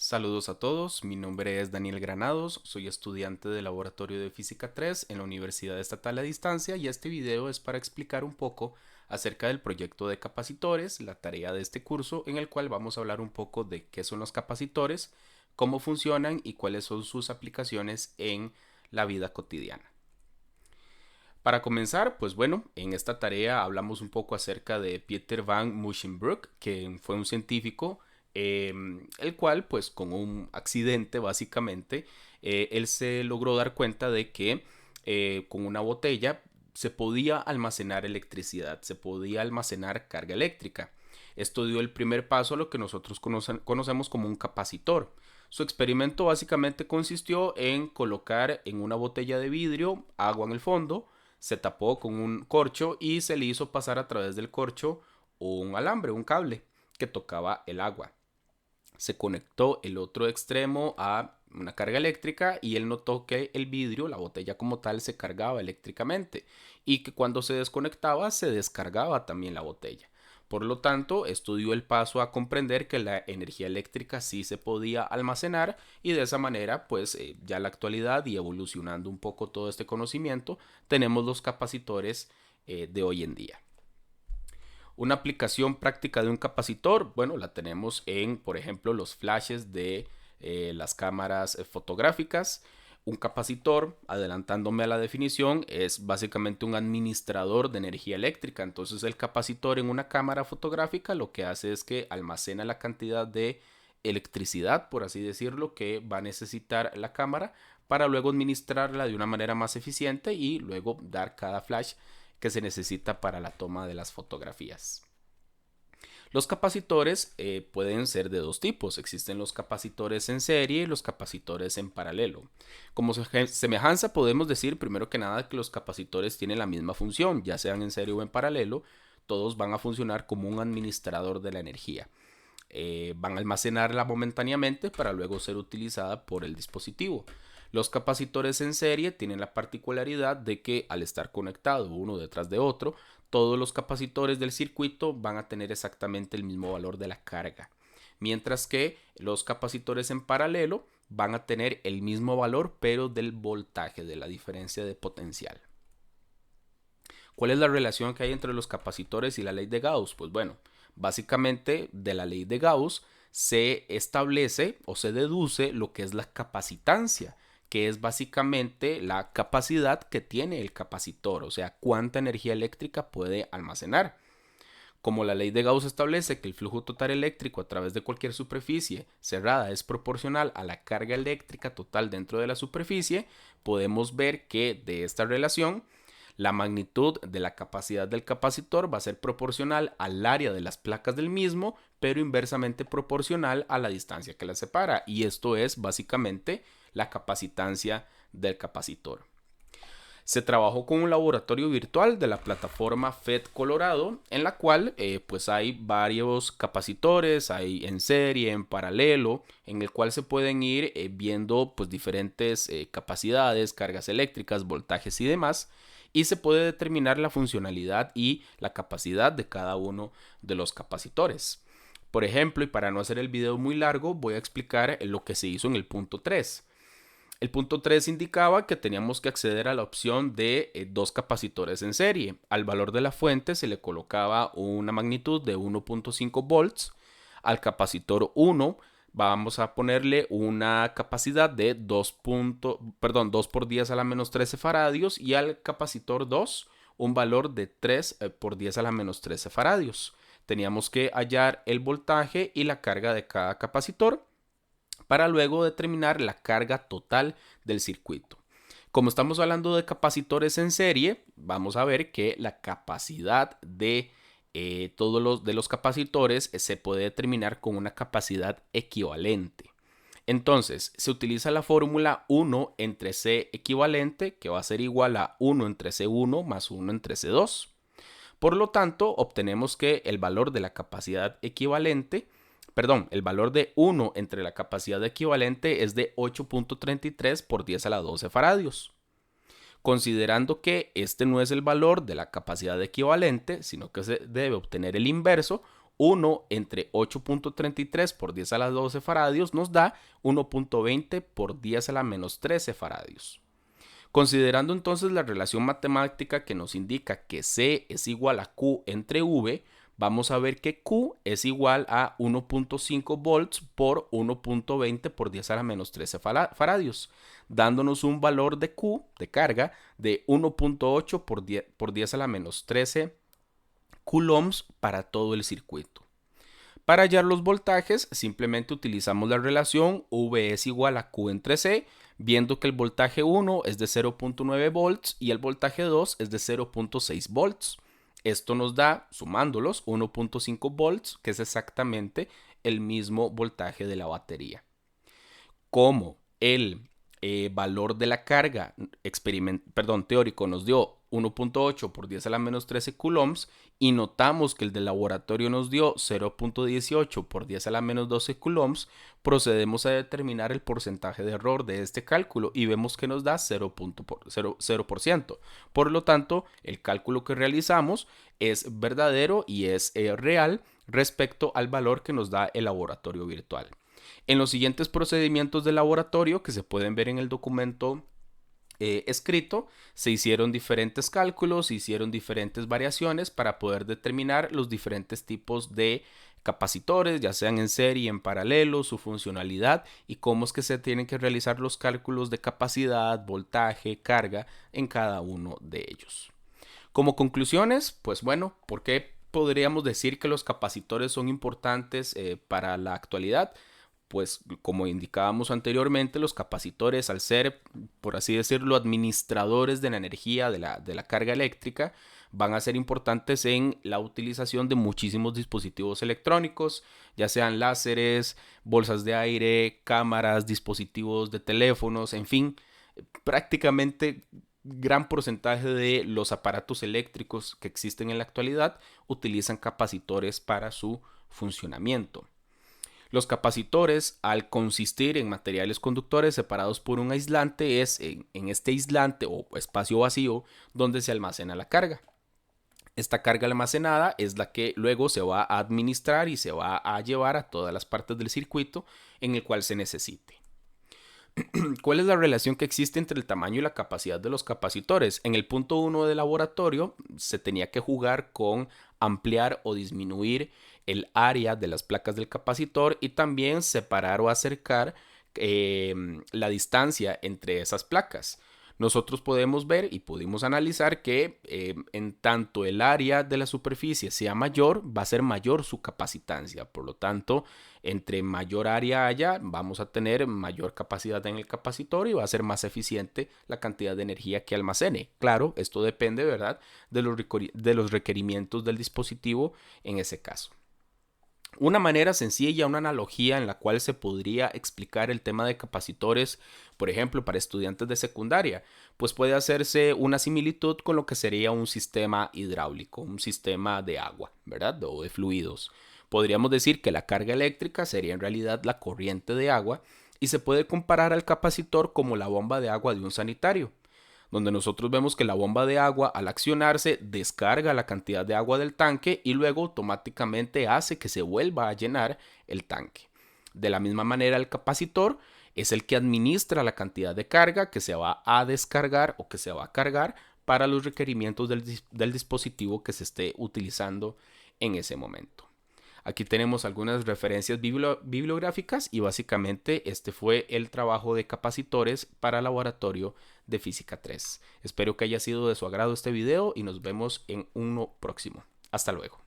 Saludos a todos, mi nombre es Daniel Granados, soy estudiante del Laboratorio de Física 3 en la Universidad Estatal a Distancia y este video es para explicar un poco acerca del proyecto de capacitores, la tarea de este curso en el cual vamos a hablar un poco de qué son los capacitores, cómo funcionan y cuáles son sus aplicaciones en la vida cotidiana. Para comenzar, pues bueno, en esta tarea hablamos un poco acerca de Pieter van Musschenbroek, que fue un científico, el cual pues con un accidente básicamente, él se logró dar cuenta de que con una botella se podía almacenar electricidad, se podía almacenar carga eléctrica. Esto dio el primer paso a lo que nosotros conocemos como un capacitor. Su experimento básicamente consistió en colocar en una botella de vidrio agua en el fondo, se tapó con un corcho y se le hizo pasar a través del corcho un alambre, un cable que tocaba el agua. Se conectó el otro extremo a una carga eléctrica y él notó que el vidrio, la botella como tal, se cargaba eléctricamente y que cuando se desconectaba se descargaba también la botella. Por lo tanto, esto dio el paso a comprender que la energía eléctrica sí se podía almacenar y de esa manera, pues ya en la actualidad y evolucionando un poco todo este conocimiento, tenemos los capacitores de hoy en día. Una aplicación práctica de un capacitor, bueno, la tenemos en, por ejemplo, los flashes de las cámaras fotográficas. Un capacitor, adelantándome a la definición, es básicamente un administrador de energía eléctrica. Entonces el capacitor en una cámara fotográfica lo que hace es que almacena la cantidad de electricidad, por así decirlo, que va a necesitar la cámara para luego administrarla de una manera más eficiente y luego dar cada flash que se necesita para la toma de las fotografías. Los capacitores pueden ser de dos tipos. Existen los capacitores en serie y los capacitores en paralelo. Como semejanza podemos decir primero que nada que los capacitores tienen la misma función, ya sean en serie o en paralelo. Todos van a funcionar como un administrador de la energía. Van a almacenarla momentáneamente para luego ser utilizada por el dispositivo. Los capacitores en serie tienen la particularidad de que al estar conectados uno detrás de otro, todos los capacitores del circuito van a tener exactamente el mismo valor de la carga, mientras que los capacitores en paralelo van a tener el mismo valor pero del voltaje, de la diferencia de potencial. ¿Cuál es la relación que hay entre los capacitores y la ley de Gauss? Pues bueno, básicamente de la ley de Gauss se establece o se deduce lo que es la capacitancia, que es básicamente la capacidad que tiene el capacitor, o sea, cuánta energía eléctrica puede almacenar. Como la ley de Gauss establece que el flujo total eléctrico a través de cualquier superficie cerrada es proporcional a la carga eléctrica total dentro de la superficie, podemos ver que de esta relación la magnitud de la capacidad del capacitor va a ser proporcional al área de las placas del mismo, pero inversamente proporcional a la distancia que las separa. Y esto es básicamente la capacitancia del capacitor. Se trabajó con un laboratorio virtual de la plataforma FET Colorado, en la cual pues hay varios capacitores, hay en serie, en paralelo, en el cual se pueden ir viendo pues diferentes capacidades, cargas eléctricas, voltajes y demás, y se puede determinar la funcionalidad y la capacidad de cada uno de los capacitores. Por ejemplo, y para no hacer el video muy largo, voy a explicar lo que se hizo en el punto 3. El punto 3 indicaba que teníamos que acceder a la opción de dos capacitores en serie. Al valor de la fuente se le colocaba una magnitud de 1.5 volts. Al capacitor 1 vamos a ponerle una capacidad de 2 por 10 a la menos 13 faradios y al capacitor 2 un valor de 3 por 10 a la menos 13 faradios. Teníamos que hallar el voltaje y la carga de cada capacitor para luego determinar la carga total del circuito. Como estamos hablando de capacitores en serie, vamos a ver que la capacidad de todos los capacitores se puede determinar con una capacidad equivalente. Entonces, se utiliza la fórmula 1 entre C equivalente, que va a ser igual a 1 entre C1 más 1 entre C2. Por lo tanto, obtenemos que el valor de la capacidad equivalente, el valor de 1 entre la capacidad equivalente es de 8.33 por 10 a la 12 faradios. Considerando que este no es el valor de la capacidad equivalente, sino que se debe obtener el inverso, 1 entre 8.33 por 10 a la 12 faradios nos da 1.20 por 10 a la menos 13 faradios. Considerando entonces la relación matemática que nos indica que C es igual a Q entre V, vamos a ver que Q es igual a 1.5 volts por 1.20 por 10 a la menos 13 faradios, dándonos un valor de Q, de carga, de 1.8 por 10 a la menos 13 coulombs para todo el circuito. Para hallar los voltajes, simplemente utilizamos la relación V es igual a Q entre C, viendo que el voltaje 1 es de 0.9 volts y el voltaje 2 es de 0.6 volts. Esto nos da, sumándolos, 1.5 volts, que es exactamente el mismo voltaje de la batería. Como el valor de la carga teórico nos dio 1.8 por 10 a la menos 13 coulombs y notamos que el del laboratorio nos dio 0.18 por 10 a la menos 12 coulombs, procedemos a determinar el porcentaje de error de este cálculo y vemos que nos da 0%. Por lo tanto, el cálculo que realizamos es verdadero y es real respecto al valor que nos da el laboratorio virtual. En los siguientes procedimientos de laboratorio que se pueden ver en el documento escrito, se hicieron diferentes cálculos, se hicieron diferentes variaciones para poder determinar los diferentes tipos de capacitores, ya sean en serie, en paralelo, su funcionalidad y cómo es que se tienen que realizar los cálculos de capacidad, voltaje, carga en cada uno de ellos. Como conclusiones, pues bueno, ¿por qué podríamos decir que los capacitores son importantes para la actualidad? Pues como indicábamos anteriormente, los capacitores, al ser, por así decirlo, administradores de la energía de la carga eléctrica, van a ser importantes en la utilización de muchísimos dispositivos electrónicos, ya sean láseres, bolsas de aire, cámaras, dispositivos de teléfonos, en fin, prácticamente gran porcentaje de los aparatos eléctricos que existen en la actualidad utilizan capacitores para su funcionamiento. Los capacitores, al consistir en materiales conductores separados por un aislante, es en este aislante o espacio vacío donde se almacena la carga. Esta carga almacenada es la que luego se va a administrar y se va a llevar a todas las partes del circuito en el cual se necesite. ¿Cuál es la relación que existe entre el tamaño y la capacidad de los capacitores? En el punto 1 del laboratorio se tenía que jugar con ampliar o disminuir el área de las placas del capacitor y también separar o acercar la distancia entre esas placas. Nosotros podemos ver y pudimos analizar que en tanto el área de la superficie sea mayor, va a ser mayor su capacitancia. Por lo tanto, entre mayor área haya, vamos a tener mayor capacidad en el capacitor y va a ser más eficiente la cantidad de energía que almacene. Claro, esto depende, ¿verdad?, de los requerimientos del dispositivo en ese caso. Una manera sencilla, una analogía en la cual se podría explicar el tema de capacitores, por ejemplo, para estudiantes de secundaria, pues puede hacerse una similitud con lo que sería un sistema hidráulico, un sistema de agua, ¿verdad? O de fluidos. Podríamos decir que la carga eléctrica sería en realidad la corriente de agua y se puede comparar al capacitor como la bomba de agua de un sanitario, donde nosotros vemos que la bomba de agua al accionarse descarga la cantidad de agua del tanque y luego automáticamente hace que se vuelva a llenar el tanque. De la misma manera, el capacitor es el que administra la cantidad de carga que se va a descargar o que se va a cargar para los requerimientos del dispositivo que se esté utilizando en ese momento. Aquí tenemos algunas referencias bibliográficas y básicamente este fue el trabajo de capacitores para laboratorio de Física 3. Espero que haya sido de su agrado este video y nos vemos en uno próximo. Hasta luego.